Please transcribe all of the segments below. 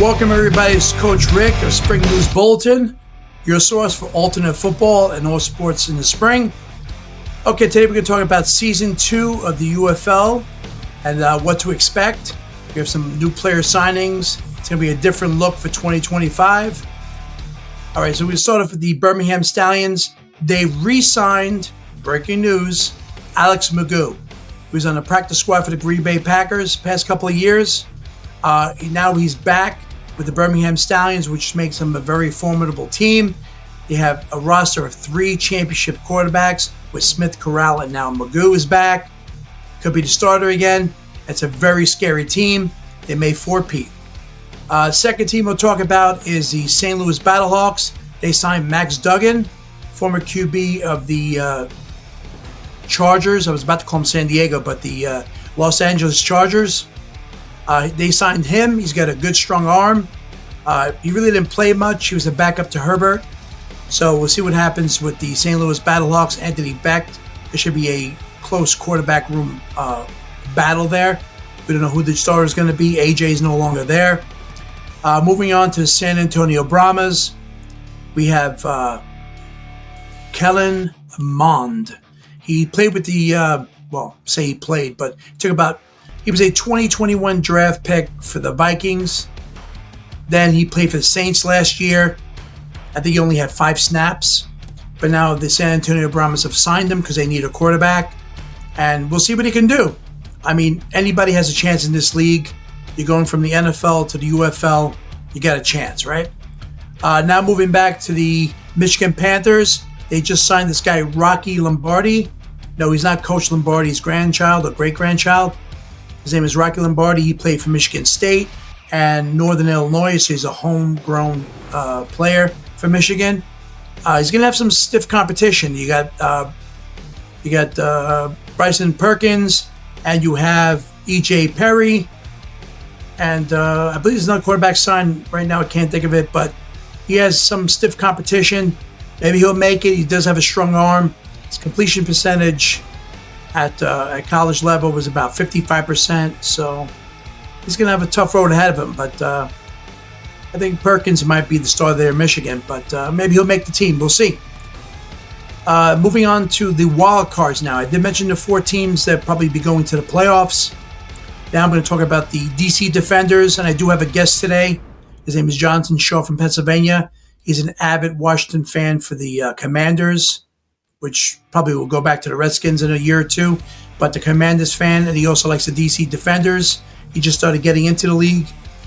Welcome everybody, it's Coach Rick of Spring News Bulletin, your source for alternate football and all sports in the spring. Okay, today we're going to talk about Season 2 of the UFL and what to expect. We have some new player signings. It's going to be a different look for 2025. All right, so we start off with the Birmingham Stallions. They re-signed, breaking news, Alex Magoo, who's on the practice squad for the Green Bay Packers past couple of years. Now he's back with the Birmingham Stallions, which makes them a very formidable team. They have a roster of 3 championship quarterbacks with Smith, Corral, and now Magoo is back. Could be the starter again. It's a very scary team. They may four-peat. Second team we'll talk about is the St. Louis Battlehawks. They signed Max Duggan, former QB of the Chargers. I was about to call him San Diego, but the Los Angeles Chargers. They signed him. He's got a good, strong arm. He really didn't play much. He was a backup to Herbert. So we'll see what happens with the St. Louis Battlehawks. Anthony Beck. There should be a close quarterback room battle there. We don't know who the starter is going to be. AJ is no longer there. Moving on to San Antonio Brahmas, we have Kellen Mond. He played with the, say he played, but he was a 2021 draft pick for the Vikings. Then he played for the Saints last year. I think he only had 5 snaps. But now the San Antonio Brahmas have signed him because they need a quarterback. And we'll see what he can do. I mean, anybody has a chance in this league. You're going from the NFL to the UFL. You got a chance, right? Now moving back to the Michigan Panthers. They just signed this guy, Rocky Lombardi. No, he's not Coach Lombardi's grandchild or great-grandchild. His name is Rocky Lombardi. He played for Michigan State and Northern Illinois, so he's a homegrown player for Michigan. He's going to have some stiff competition. You got Bryson Perkins, and you have E.J. Perry, and I believe there's another quarterback signed right now. I can't think of it, but he has some stiff competition. Maybe he'll make it. He does have a strong arm. His completion percentage at college level was about 55%, so he's going to have a tough road ahead of him. But I think Perkins might be the star there in Michigan, but maybe he'll make the team. We'll see. Moving on to the wild cards now. I did mention the 4 teams that probably be going to the playoffs. Now I'm going to talk about the DC Defenders, and I do have a guest today. His name is Jonathan Shaw from Pennsylvania. He's an avid Washington fan for the Commanders, which probably will go back to the Redskins in a year or two, but the Commanders fan, and he also likes the DC Defenders. He just started getting into the league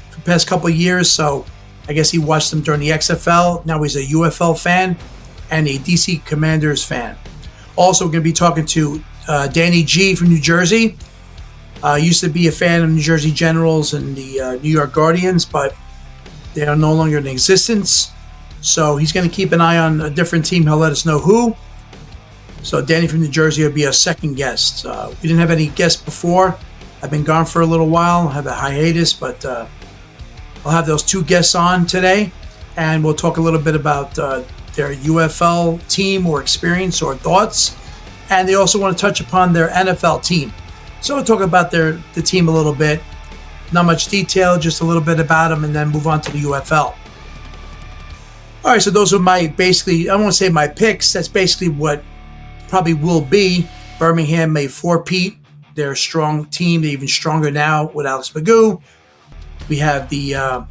for the past couple of years, so I guess he watched them during the XFL. Now he's a UFL fan and a DC Commanders fan. Also, we're going to be talking to Danny G from New Jersey. Used to be a fan of New Jersey Generals and the New York Guardians, but they are no longer in existence. So he's going to keep an eye on a different team. He'll let us know who. So Danny from New Jersey will be our second guest. We didn't have any guests before. I've been gone for a little while. I have a hiatus, but I'll have those 2 guests on today, and we'll talk a little bit about their UFL team or experience or thoughts. And they also want to touch upon their NFL team. So we'll talk about the team a little bit. Not much detail, just a little bit about them, and then move on to the UFL. All right, so those are my I won't say my picks. That's basically what probably will be. Birmingham may four-peat. They're a strong team. They're even stronger now with Alex Magoo. We have the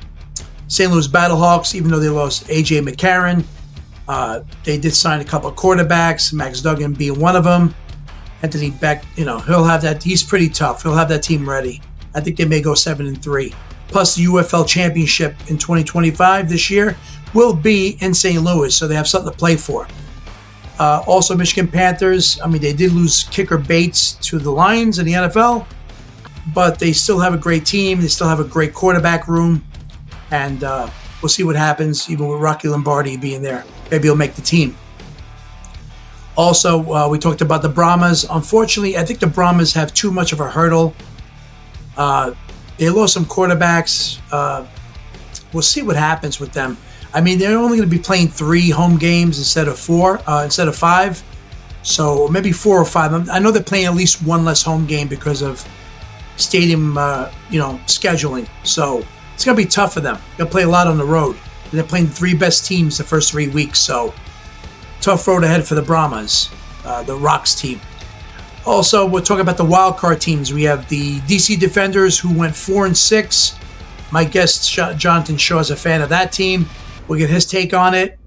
St. Louis Battlehawks, even though they lost A.J. McCarron. They did sign a couple of quarterbacks, Max Duggan being one of them. Anthony Beck, he'll have that. He's pretty tough. He'll have that team ready. I think they may go 7-3. Plus, the UFL championship in 2025 this year will be in St. Louis, so they have something to play for. Also, Michigan Panthers, they did lose kicker Bates to the Lions in the NFL, but they still have a great team. They still have a great quarterback room, and we'll see what happens, even with Rocky Lombardi being there. Maybe he'll make the team. Also, we talked about the Brahmas. Unfortunately, I think the Brahmas have too much of a hurdle. They lost some quarterbacks. We'll see what happens with them. They're only going to be playing 3 home games instead of 5. So maybe 4 or 5. I know they're playing at least 1 less home game because of stadium, scheduling. So it's going to be tough for them. They'll play a lot on the road. And they're playing the 3 best teams the first 3 weeks, so tough road ahead for the Brahmas, the Rocks team. Also, we'll talk about the wild card teams. We have the DC Defenders, who went 4-6. My guest, Jonathan Shaw, is a fan of that team. We'll get his take on it.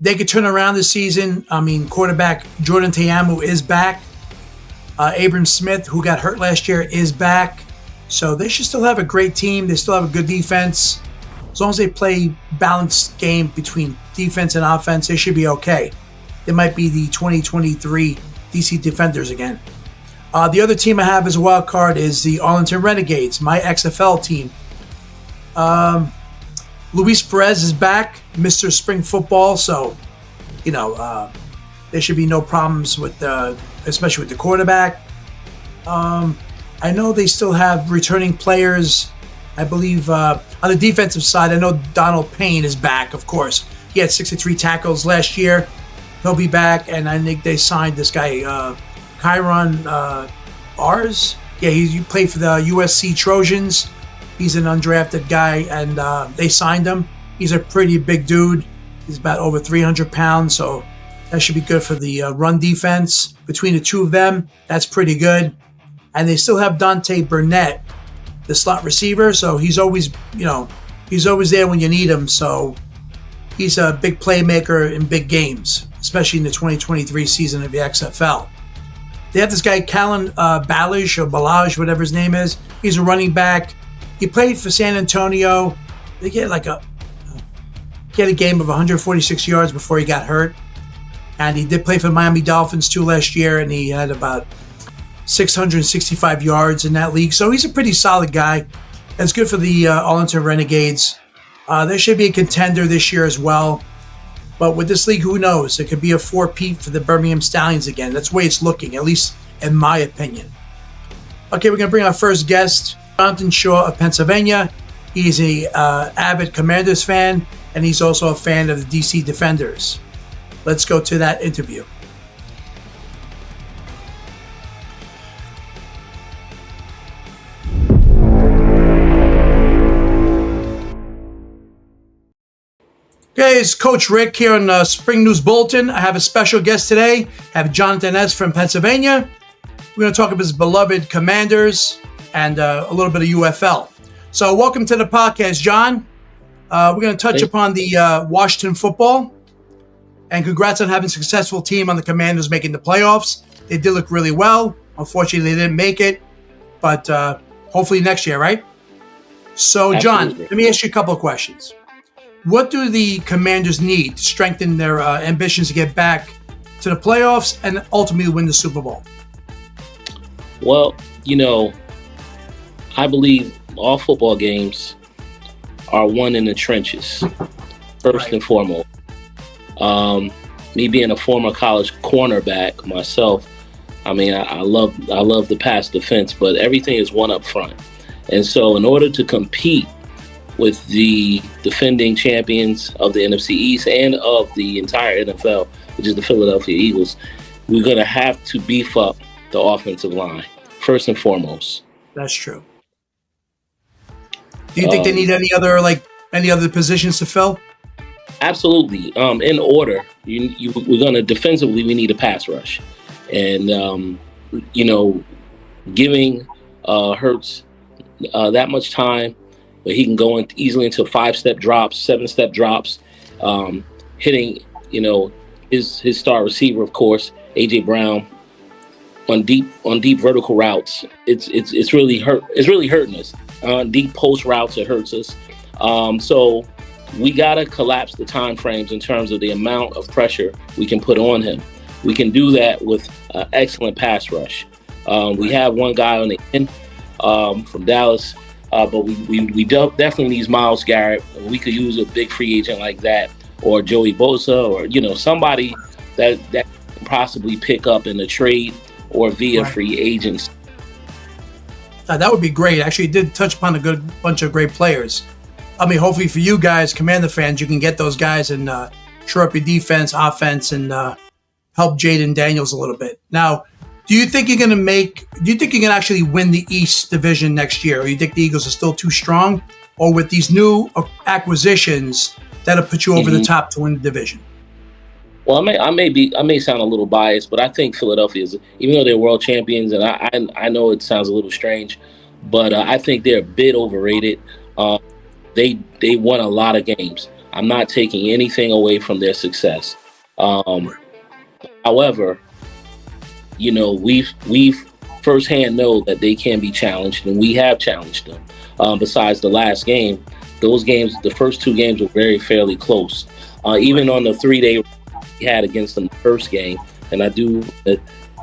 They could turn around this season. I mean, quarterback Jordan Teamu is back. Abram Smith, who got hurt last year, is back. So they should still have a great team. They still have a good defense. As long as they play balanced game between defense and offense, they should be okay. They might be the 2023 DC Defenders again. The other team I have as a wild card is the Arlington Renegades, my XFL team. Luis Perez is back, Mr. Spring Football, so, there should be no problems with, especially with the quarterback. I know they still have returning players. I believe on the defensive side, I know Donald Payne is back, of course. He had 63 tackles last year. He'll be back, and I think they signed this guy, Kyron Ars. Yeah, he played for the USC Trojans. He's an undrafted guy, and they signed him. He's a pretty big dude. He's about over 300 pounds, so that should be good for the run defense. Between the two of them, that's pretty good. And they still have Dante Burnett, the slot receiver, so he's always there when you need him. So he's a big playmaker in big games, especially in the 2023 season of the XFL. They have this guy, Callan Balaj, whatever his name is. He's a running back. He played for San Antonio. They get a game of 146 yards before he got hurt. And he did play for the Miami Dolphins too last year, and he had about 665 yards in that league. So he's a pretty solid guy. That's good for the Arlington Renegades. They should be a contender this year as well. But with this league, who knows? It could be a 4-peat for the Birmingham Stallions again. That's the way it's looking, at least in my opinion. Okay, we're going to bring our first guest, Jonathan Shaw of Pennsylvania. He's a avid Commanders fan, and he's also a fan of the DC Defenders. Let's go to that interview. Okay, it's Coach Rick here on Spring News Bulletin. I have a special guest today. I have Jonathan S. from Pennsylvania. We're going to talk about his beloved Commanders and a little bit of UFL. So welcome to the podcast, John. We're going to touch upon the Washington football. And congrats on having a successful team on the Commanders making the playoffs. They did look really well. Unfortunately, they didn't make it. But hopefully next year, right? So, John, let me ask you a couple of questions. What do the Commanders need to strengthen their ambitions to get back to the playoffs and ultimately win the Super Bowl? Well, I believe all football games are won in the trenches, first and foremost. Me being a former college cornerback myself, I mean, I love the pass defense, but everything is won up front. And so in order to compete with the defending champions of the NFC East and of the entire NFL, which is the Philadelphia Eagles, we're going to have to beef up the offensive line, first and foremost. That's true. Do you think they need any other positions to fill? Absolutely. In order, we're going to defensively, we need a pass rush. And, giving Hurts that much time, where he can go easily into 5-step drops, 7-step drops, hitting, his star receiver, of course, AJ Brown, on deep vertical routes. It's really hurting us. On deep post routes, it hurts us. So we gotta collapse the time frames in terms of the amount of pressure we can put on him. We can do that with excellent pass rush. We have one guy on the end from Dallas. But we definitely need Myles Garrett. We could use a big free agent like that, or Joey Bosa, or somebody that can possibly pick up in a trade or via free agents. That would be great. Actually, you did touch upon a good bunch of great players. I mean, hopefully for you guys, Commander fans, you can get those guys and shore up your defense, offense, and help Jaden Daniels a little bit. Now, Do you think you're going to actually win the East division next year? Or you think the Eagles are still too strong? Or with these new acquisitions, that'll put you over the top to win the division? Well, I may sound a little biased, but I think Philadelphia is, even though they're world champions, and I know it sounds a little strange, but I think they're a bit overrated. They won a lot of games. I'm not taking anything away from their success. However, we've firsthand know that they can be challenged, and we have challenged them. Besides the last game, the first two games were very fairly close. Even on the 3-day we had against them the first game, and I do,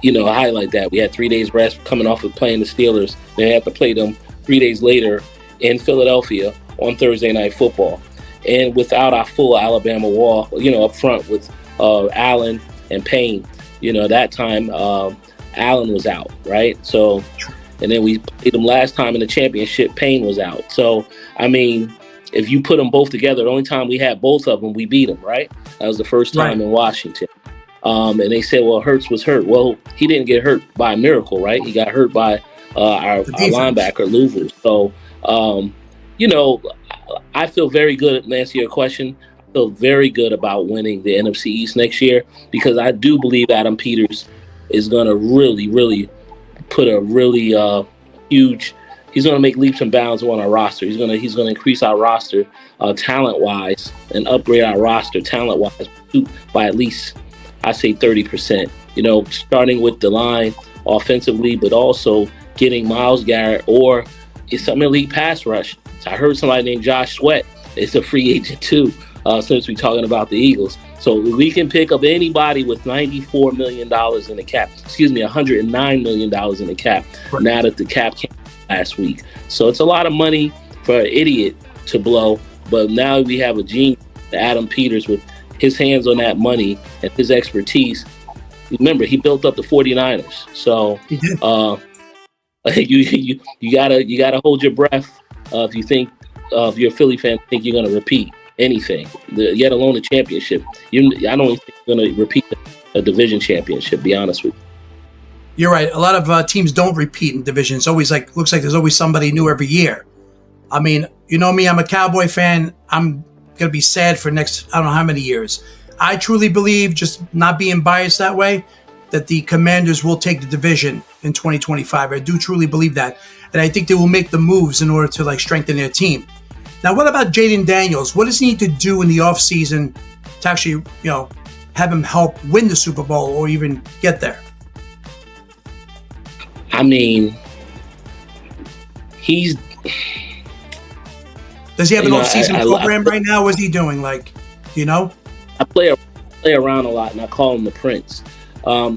highlight that we had 3 days rest coming off of playing the Steelers. They had to play them 3 days later in Philadelphia on Thursday Night Football, and without our full Alabama wall, up front with Allen and Payne. That time Allen was out, right? So, and then we played them last time in the championship, Payne was out. So, I mean, if you put them both together, the only time we had both of them, we beat them, right? That was the first time in Washington. And they said, well, Hurts was hurt. Well, he didn't get hurt by a miracle, right? He got hurt by our linebacker, Louvu. So, I feel very good, to answer your question. I feel very good about winning the NFC East next year, because I do believe Adam Peters is going to really, really put a really huge. He's going to make leaps and bounds on our roster. He's going to increase our roster talent-wise and upgrade our roster talent-wise by at least, I say, 30%. Starting with the line offensively, but also getting Myles Garrett or some elite pass rush. So I heard somebody named Josh Sweat is a free agent too, since we're talking about the Eagles. So we can pick up anybody with $94 million in the cap. $109 million in the cap. Right. Now that the cap came last week. So it's a lot of money for an idiot to blow. But now we have a genius, Adam Peters, with his hands on that money and his expertise. Remember, he built up the 49ers. So you gotta hold your breath if you think if you're a Philly fan, think you're gonna repeat anything, yet alone a championship. I don't even think you're gonna repeat a division championship. Be honest with you. You're right. A lot of teams don't repeat in division. It's always looks like there's always somebody new every year. I mean, you know me, I'm a Cowboy fan. I'm going to be sad for next, I don't know how many years. I truly believe, just not being biased that way, that the Commanders will take the division in 2025. I do truly believe that. And I think they will make the moves in order to strengthen their team. Now, what about Jaden Daniels? What does he need to do in the offseason to actually, have him help win the Super Bowl or even get there? I mean, does he have an off-season program right now? What's he doing? Do you know? I play around a lot, and I call him the Prince. I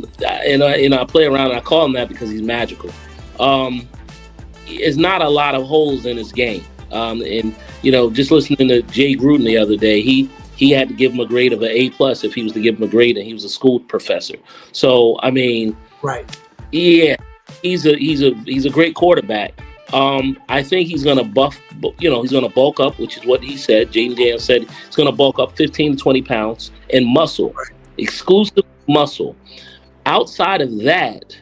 play around, and I call him that because he's magical. There's not a lot of holes in his game. Just listening to Jay Gruden the other day, he had to give him a grade of an A+ if he was to give him a grade, and he was a school professor. So I mean, right? Yeah, he's a great quarterback. I think he's going to he's going to bulk up, which is what he said. Jaden Daniels said he's going to bulk up 15 to 20 pounds and muscle, exclusive muscle. Outside of that,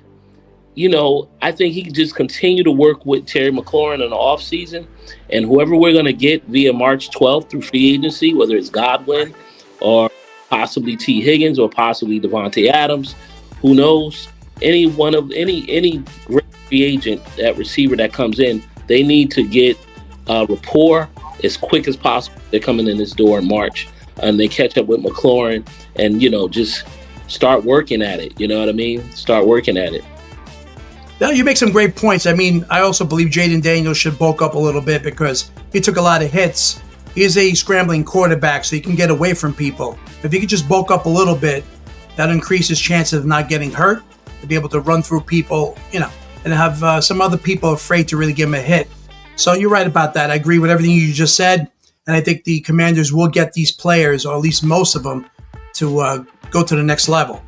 I think he can just continue to work with Terry McLaurin in the offseason, and whoever we're going to get via March 12th through free agency, whether it's Godwin or possibly T. Higgins or possibly Devontae Adams, who knows? Any great free agent, that receiver that comes in, they need to get rapport as quick as possible. They're coming in this door in March, and they catch up with McLaurin and, just start working at it. You know what I mean? Start working at it. Now, you make some great points. I mean, I also believe Jaden Daniels should bulk up a little bit because he took a lot of hits. He is a scrambling quarterback, so he can get away from people. If he could just bulk up a little bit, that increases chances of not getting hurt, to be able to run through people, and have some other people afraid to really give him a hit. So you're right about that. I agree with everything you just said. And I think the Commanders will get these players, or at least most of them, to go to the next level.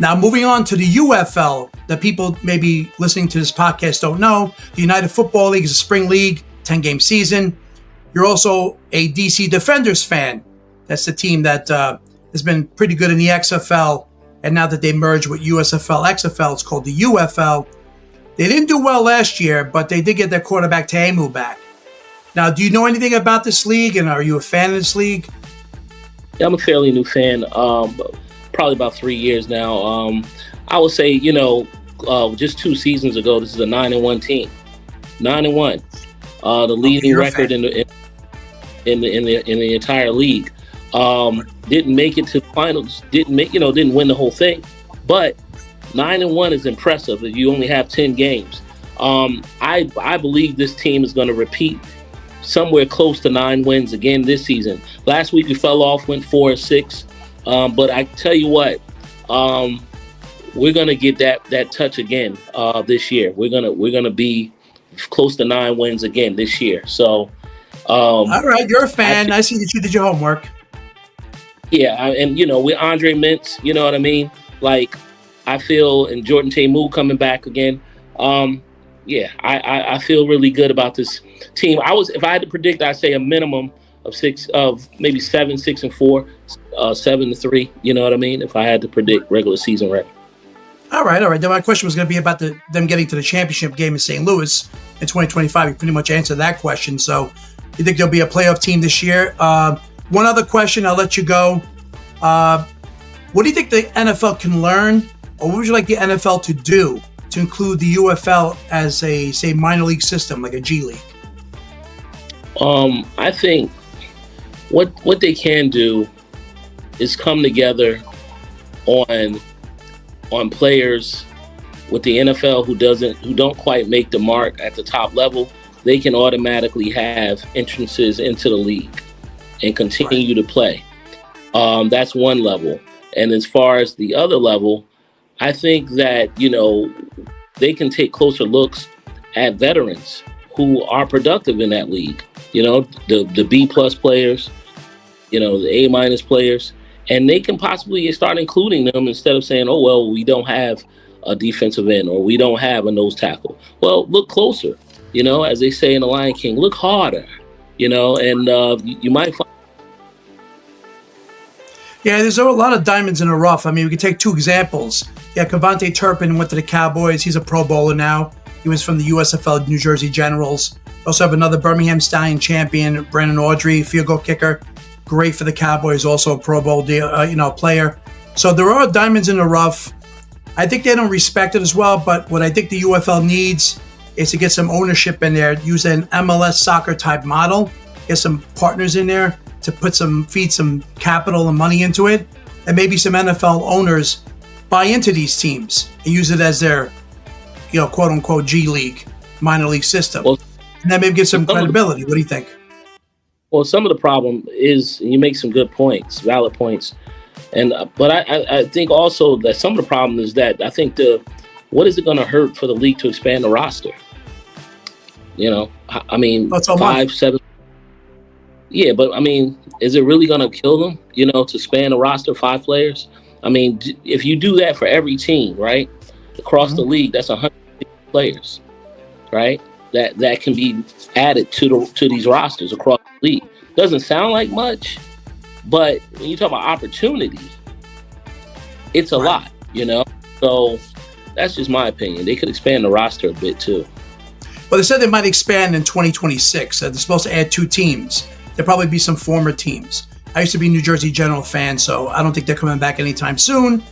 Now, moving on to the UFL, that people maybe listening to this podcast don't know, the United Football League is a spring league, 10-game season. You're also a DC Defenders fan. That's the team that has been pretty good in the XFL and now that they merged with USFL, XFL, it's called the UFL. They didn't do well last year, but they did get their quarterback Taemu back. Now, do you know anything about this league, and are you a fan of this league? Yeah, I'm a fairly new fan. Probably about 3 years now. I would say, just 2 seasons ago, this is a 9-1 team. 9-1, the leading record in the entire league. Didn't make it to the finals. Didn't win the whole thing, but 9-1 is impressive. If you only have 10 games, I believe this team is going to repeat somewhere close to 9 wins again this season. Last week we fell off, went 4-6, but I tell you what, we're going to get that touch again this year. We're gonna be close to 9 wins again this year. So, all right, you're a fan. I see that you did your homework. Yeah, and with Andre Mintz, you know what I mean. Like, I feel, and Jordan Taemu coming back again. I feel really good about this team. If I had to predict, I'd say a minimum of maybe 7, 6-4, 7-3. You know what I mean? If I had to predict regular season record. All right. Then my question was going to be about them getting to the championship game in St. Louis in 2025. You pretty much answered that question. So, you think there'll be a playoff team this year? One other question, I'll let you go. What do you think the NFL can learn, or what would you like the NFL to do to include the UFL as a, say, minor league system, like a G League? I think what they can do is come together on players with the NFL who don't quite make the mark at the top level. They can automatically have entrances into the league and continue to play. That's one level. And as far as the other level, I think that, they can take closer looks at veterans who are productive in that league. The B+ players, the A- players, and they can possibly start including them instead of saying, oh, well, we don't have a defensive end or we don't have a nose tackle. Well, look closer, as they say in The Lion King, look harder, and you might find. Yeah, there's a lot of diamonds in the rough. I mean, we could take 2 examples. Yeah, Cavante Turpin went to the Cowboys. He's a Pro Bowler now. He was from the USFL New Jersey Generals. Also have another Birmingham Stallion champion, Brandon Audrey, field goal kicker. Great for the Cowboys, also a Pro Bowl player. So there are diamonds in the rough. I think they don't respect it as well, but what I think the UFL needs is to get some ownership in there, use an MLS soccer type model, get some partners in there to feed some capital and money into it, and maybe some NFL owners buy into these teams and use it as their, quote unquote G League, minor league system. Well, and then maybe get some credibility. What do you think? Well, some of the problem is, you make some good points, valid points. But I think also that some of the problem is that I think what is it going to hurt for the league to expand the roster? 5, 7. Yeah, but is it really going to kill them, to span a roster of 5 players? If you do that for every team, right, across the league, that's 100 players, right? That can be added to these rosters across the league. Doesn't sound like much, but when you talk about opportunity, it's a lot, So that's just my opinion. They could expand the roster a bit too. Well, they said they might expand in 2026. They're supposed to add 2 teams. There'll probably be some former teams. I used to be a New Jersey General fan, so I don't think they're coming back anytime soon.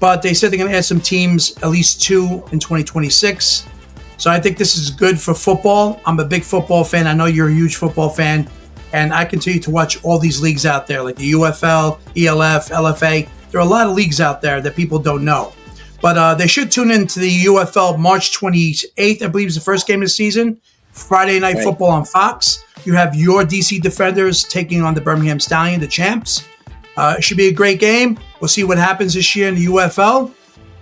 But they said they're going to add some teams, at least 2 in 2026. So I think this is good for football. I'm a big football fan. I know you're a huge football fan. And I continue to watch all these leagues out there, like the UFL, ELF, LFA. There are a lot of leagues out there that people don't know. But they should tune in to the UFL March 28th, I believe is the first game of the season. Friday Night Football on Fox. You have your DC Defenders taking on the Birmingham Stallion, the champs. It should be a great game. We'll see what happens this year in the UFL.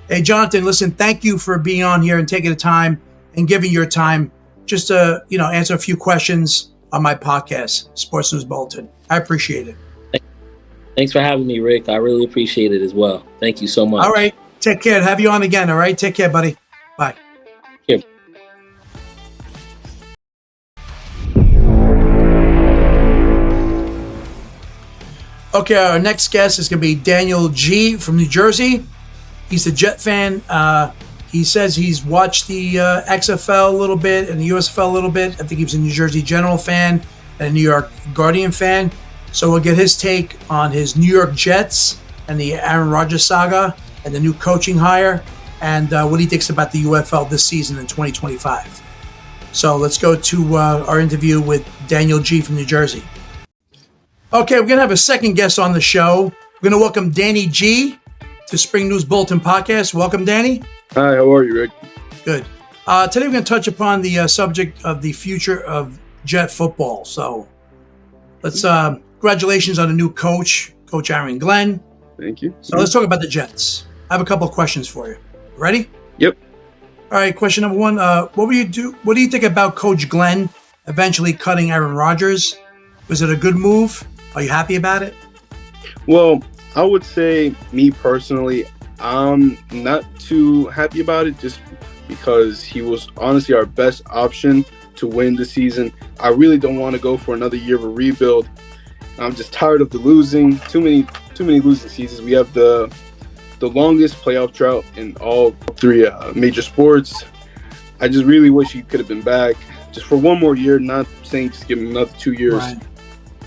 Hey, Jonathan, listen, thank you for being on here and taking the time and giving your time just to, answer a few questions on my podcast, Sports News Bulletin. I appreciate it. Thanks for having me, Rick. I really appreciate it as well. Thank you so much. All right. Take care. Have you on again. All right. Take care, buddy. Bye. Here. Okay. Our next guest is going to be Daniel G. from New Jersey. He's a Jet fan. He says he's watched the XFL a little bit and the USFL a little bit. I think he was a New Jersey General fan and a New York Guardian fan. So we'll get his take on his New York Jets and the Aaron Rodgers saga and the new coaching hire and what he thinks about the UFL this season in 2025. So let's go to our interview with Daniel G. from New Jersey. Okay, we're going to have a second guest on the show. We're going to welcome Danny G. to Spring News Bulletin Podcast. Welcome, Danny. Hi, how are you, Rick? Good. Today we're going to touch upon the subject of the future of Jet football. So let's congratulations on the new coach, Coach Aaron Glenn. Thank you. So let's talk about the Jets. I have a couple of questions for you. Ready? Yep. All right, question number one. What do you think about Coach Glenn eventually cutting Aaron Rodgers? Was it a good move? Are you happy about it? Well, I would say, me personally, I'm not too happy about it just because he was honestly our best option to win the season. I really don't want to go for another year of a rebuild. I'm just tired of the losing. Too many losing seasons. We have the longest playoff drought in all three major sports. I just really wish he could have been back just for one more year, not saying just give him another 2 years. Right.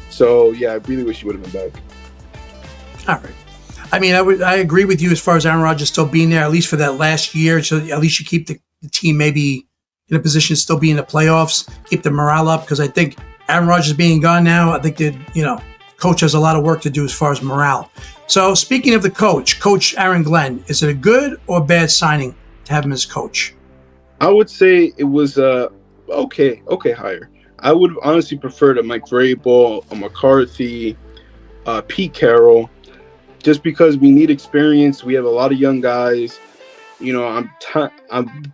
So, yeah, I really wish he would have been back. All right. I mean, I agree with you as far as Aaron Rodgers still being there, at least for that last year. So at least you keep the team maybe in a position to still be in the playoffs, keep the morale up. Because I think Aaron Rodgers being gone now, I think that, coach has a lot of work to do as far as morale. So speaking of the coach, Coach Aaron Glenn, is it a good or bad signing to have him as coach? I would say it was okay hire. I would honestly prefer to Mike Vrabel, McCarthy, Pete Carroll, just because we need experience. We have a lot of young guys. I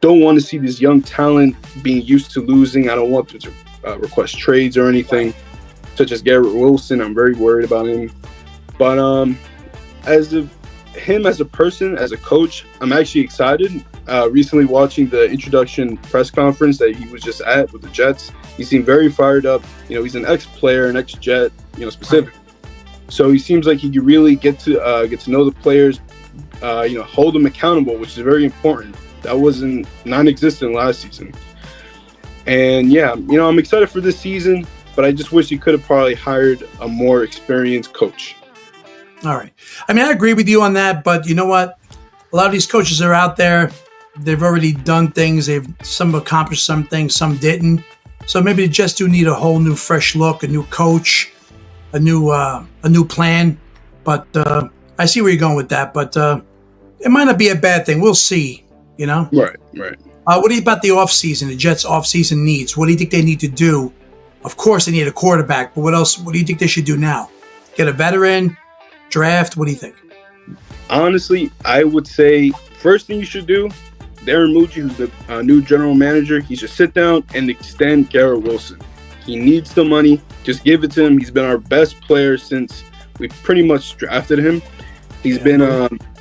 don't want to see this young talent being used to losing. I don't want them to request trades or anything, such as Garrett Wilson. I'm very worried about him. But as a person, as a coach, I'm actually excited. Recently watching the introduction press conference that he was just at with the Jets, he seemed very fired up. He's an ex-player, an ex-Jet, specific. So he seems like he could really get to know the players, hold them accountable, which is very important. That wasn't non-existent last season. And yeah, I'm excited for this season, but I just wish he could have probably hired a more experienced coach. All right. I mean, I agree with you on that, but you know what? A lot of these coaches are out there. They've already done things. Some accomplished some things, some didn't. So maybe they just do need a whole new, fresh look, a new coach, a new plan. But I see where you're going with that. But it might not be a bad thing. We'll see. Right. What do you about the offseason? The Jets' offseason needs. What do you think they need to do? Of course, they need a quarterback. But what else? What do you think they should do now? Get a veteran, draft. What do you think? Honestly, I would say first thing you should do, Darren Mucci, who's the new general manager, he should sit down and extend Garrett Wilson. He needs the money. Just give it to him. He's been our best player since we pretty much drafted him. He's been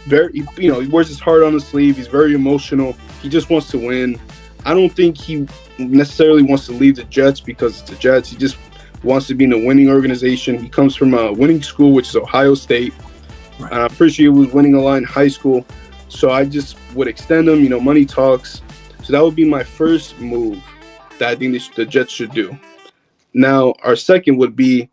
he wears his heart on his sleeve. He's very emotional. He just wants to win. I don't think he necessarily wants to leave the Jets because it's the Jets. He just wants to be in a winning organization. He comes from a winning school, which is Ohio State. Right. I'm pretty sure he was winning a lot in high school. So I just would extend him. Money talks. So that would be my first move that I think the Jets should do. Now, our second would be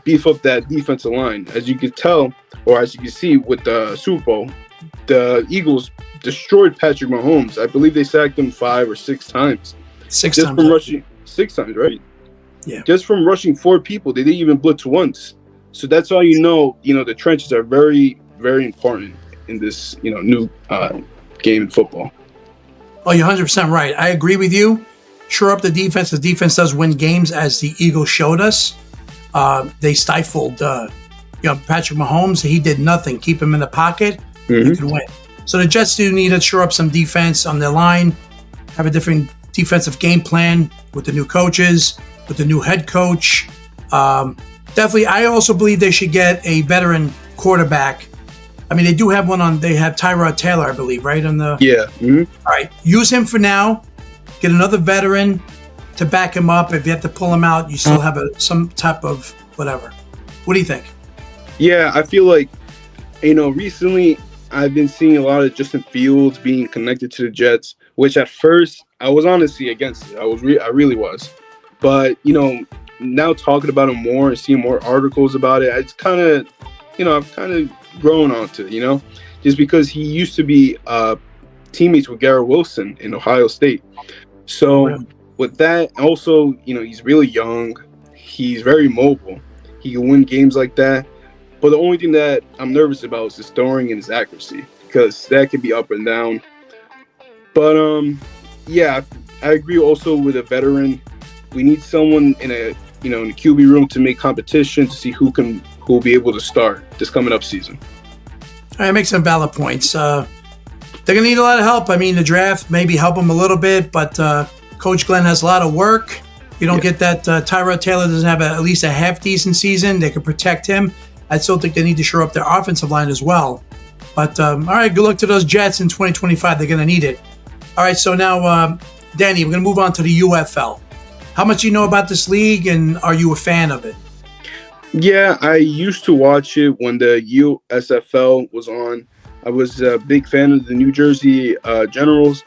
beef up that defensive line. As you could tell, or as you can see with the Super Bowl, the Eagles destroyed Patrick Mahomes. I believe they sacked him 5 or 6 times. Six just times. From rushing 6 times, right? Yeah. Just from rushing 4 people. They didn't even blitz once. So that's how the trenches are very, very important in this, new game in football. Oh, you're 100% right. I agree with you. Shore up the defense. The defense does win games, as the Eagles showed us. They stifled, Patrick Mahomes. He did nothing. Keep him in the pocket. Mm-hmm. You can win. So the Jets do need to shore up some defense on their line, have a different defensive game plan with the new coaches, with the new head coach. Definitely, I also believe they should get a veteran quarterback. I mean, they do have one they have Tyrod Taylor, I believe, right? Yeah. Mm-hmm. All right. Use him for now. Get another veteran to back him up. If you have to pull him out, you still have some type of whatever. What do you think? Yeah, I feel like, recently I've been seeing a lot of Justin Fields being connected to the Jets, which at first I was honestly against it. I really was, but now talking about it more and seeing more articles about it, it's kind of, I've kind of grown onto it. Just because he used to be teammates with Garrett Wilson in Ohio State. So with that, also, he's really young. He's very mobile. He can win games like that. But the only thing that I'm nervous about is his throwing and his accuracy, because that can be up and down. But yeah, I agree also with a veteran. We need someone in a in the QB room to make competition to see who will be able to start this coming up season. I make some valid points. They're gonna need a lot of help. I mean, the draft maybe help them a little bit, but Coach Glenn has a lot of work. You don't get that. Tyrod Taylor doesn't have at least a half decent season. They can protect him. I still think they need to shore up their offensive line as well. But all right, good luck to those Jets in 2025. They're going to need it. All right, so now, Danny, we're going to move on to the UFL. How much do you know about this league, and are you a fan of it? Yeah, I used to watch it when the USFL was on. I was a big fan of the New Jersey Generals,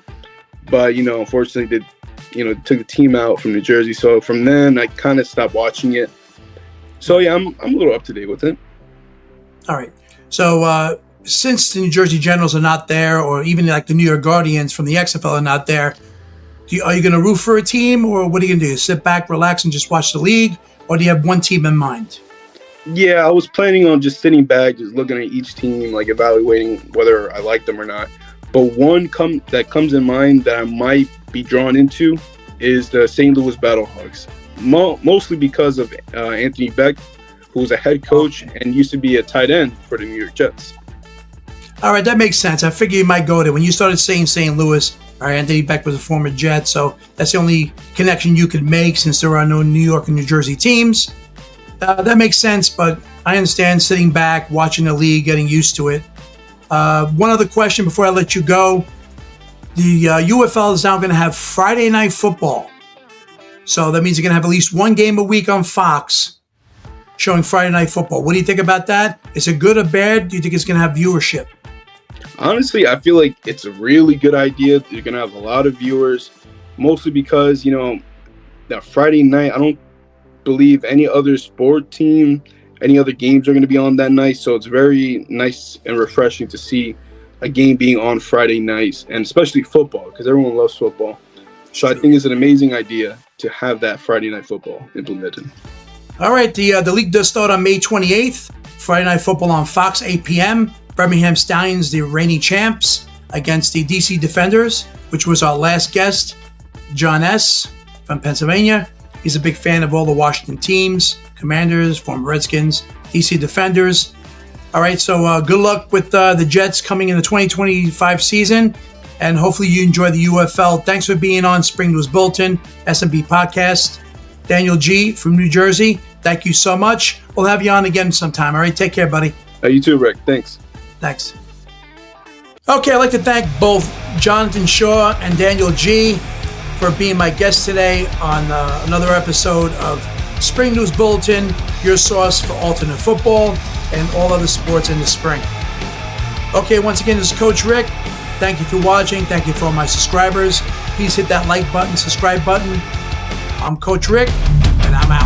but unfortunately, they took the team out from New Jersey. So from then, I kind of stopped watching it. So yeah, I'm a little up to date with it. All right. So since the New Jersey Generals are not there, or even like the New York Guardians from the XFL are not there, are you going to root for a team, or what are you going to do? Sit back, relax, and just watch the league, or do you have one team in mind? Yeah, I was planning on just sitting back, just looking at each team, like evaluating whether I like them or not. But one that comes in mind that I might be drawn into is the St. Louis Battlehawks, mostly because of Anthony Beck, who's a head coach and used to be a tight end for the New York Jets. All right, that makes sense. I figure you might go there. When you started saying St. Louis, all right, Anthony Beck was a former Jet, so that's the only connection you could make since there are no New York and New Jersey teams. That makes sense, but I understand sitting back, watching the league, getting used to it. One other question before I let you go. The UFL is now going to have Friday Night Football. So that means you're going to have at least one game a week on Fox showing Friday Night Football. What do you think about that? Is it good or bad? Do you think it's going to have viewership? Honestly, I feel like it's a really good idea. You're going to have a lot of viewers, mostly because, that Friday night, I don't believe any other sport team, any other games are going to be on that night. So it's very nice and refreshing to see a game being on Friday nights, and especially football, because everyone loves football. So I think it's an amazing idea to have that Friday Night Football implemented. All right, the league does start on May 28th. Friday Night Football on Fox, 8 p.m. Birmingham Stallions, the reigning champs, against the DC Defenders, which was our last guest, John S. from Pennsylvania. He's a big fan of all the Washington teams, Commanders, former Redskins, DC Defenders. All right, so good luck with the Jets coming in the 2025 season, and hopefully you enjoy the UFL. Thanks for being on Spring News Bulletin, S&B Podcast. Daniel G. from New Jersey, thank you so much. We'll have you on again sometime. All right, take care, buddy. You too, Rick. Thanks. Thanks. Okay, I'd like to thank both Jonathan Shaw and Daniel G. for being my guests today on another episode of Spring News Bulletin, your source for alternate football and all other sports in the spring. Okay, once again, this is Coach Rick. Thank you for watching. Thank you for all my subscribers. Please hit that like button, subscribe button. I'm Coach Rick, and I'm out.